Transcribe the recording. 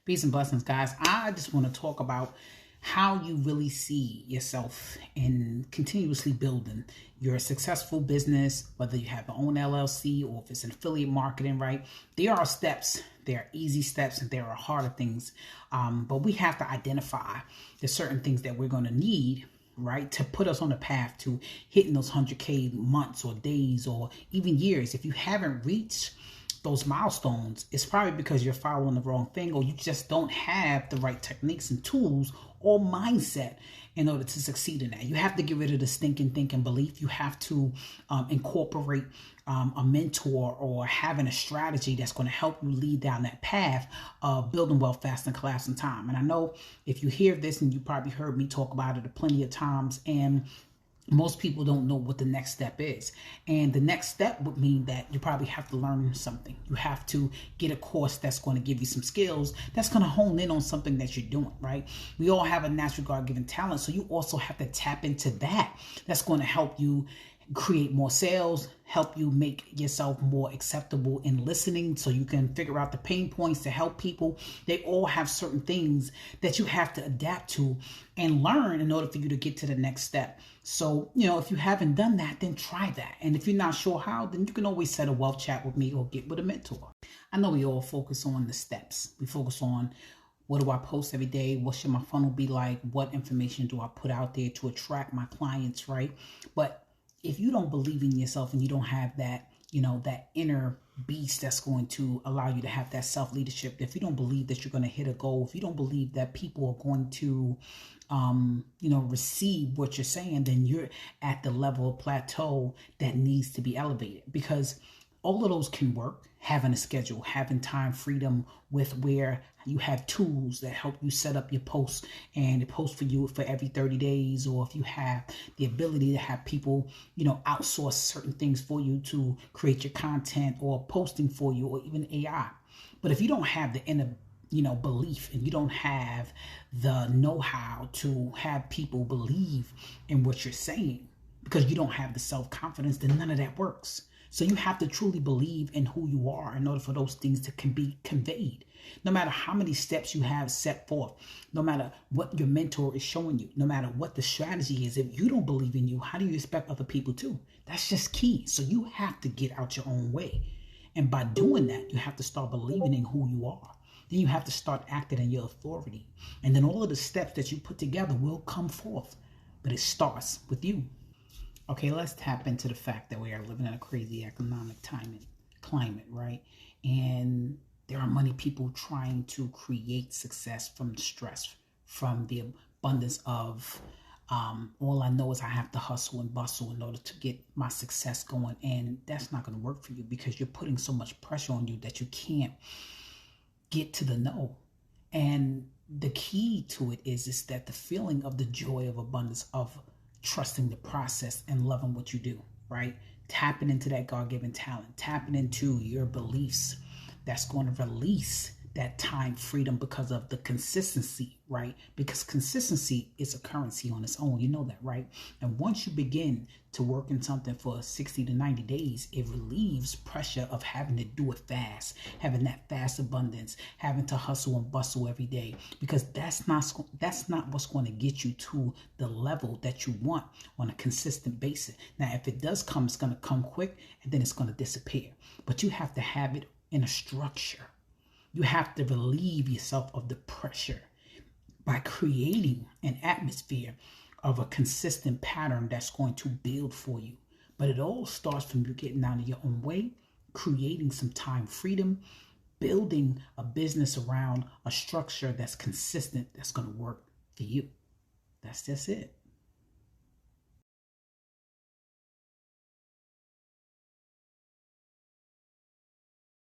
Peace and blessings, guys. I just want to talk about how you really see yourself in continuously building your successful business, whether you have your own LLC or if it's an affiliate marketing, right? There are steps, there are easy steps, and there are harder things. But we have to identify the certain things that we're going to need, right, to put us on the path to hitting those 100K months or days or even years. If you haven't reached those milestones, it's probably because you're following the wrong thing, or you just don't have the right techniques and tools or mindset in order to succeed in that. You have to get rid of the stinking thinking belief. You have to incorporate a mentor or having a strategy that's going to help you lead down that path of building wealth fast and collapse in time. And I know if you hear this, and you probably heard me talk about it plenty of times, and most people don't know what the next step is. And the next step would mean that you probably have to learn something. You have to get a course that's going to give you some skills, that's going to hone in on something that you're doing, right? We all have a natural God-given talent, so you also have to tap into that. That's going to help you create more sales, help you make yourself more acceptable in listening so you can figure out the pain points to help people. They all have certain things that you have to adapt to and learn in order for you to get to the next step. So, if you haven't done that, then try that. And if you're not sure how, then you can always set a wealth chat with me or get with a mentor. I know we all focus on the steps. We focus on, what do I post every day? What should my funnel be like? What information do I put out there to attract my clients, right? But if you don't believe in yourself and you don't have that, that inner beast that's going to allow you to have that self-leadership, if you don't believe that you're going to hit a goal, if you don't believe that people are going to, receive what you're saying, then you're at the level of plateau that needs to be elevated. Because all of those can work, having a schedule, having time freedom with where you have tools that help you set up your posts and it posts for you for every 30 days. Or if you have the ability to have people, outsource certain things for you to create your content or posting for you, or even AI. But if you don't have the inner belief, and you don't have the know-how to have people believe in what you're saying, because you don't have the self-confidence, then none of that works. So you have to truly believe in who you are in order for those things to be conveyed. No matter how many steps you have set forth, no matter what your mentor is showing you, no matter what the strategy is, if you don't believe in you, how do you expect other people to? That's just key. So you have to get out your own way. And by doing that, you have to start believing in who you are. Then you have to start acting in your authority. And then all of the steps that you put together will come forth. But it starts with you. Okay, let's tap into the fact that we are living in a crazy economic climate, right? And there are many people trying to create success from stress, from the abundance of all I know is I have to hustle and bustle in order to get my success going. And that's not going to work for you, because you're putting so much pressure on you that you can't get to the no. And the key to it is that the feeling of the joy of abundance, of trusting the process and loving what you do, right? Tapping into that God-given talent, tapping into your beliefs, that's going to release that time freedom because of the consistency, right? Because consistency is a currency on its own. You know that, right? And once you begin to work in something for 60 to 90 days, it relieves pressure of having to do it fast, having that fast abundance, having to hustle and bustle every day, because that's not what's going to get you to the level that you want on a consistent basis. Now, if it does come, it's going to come quick and then it's going to disappear. But you have to have it in a structure. You have to relieve yourself of the pressure by creating an atmosphere of a consistent pattern that's going to build for you. But it all starts from you getting out of your own way, creating some time freedom, building a business around a structure that's consistent, that's going to work for you. That's just it.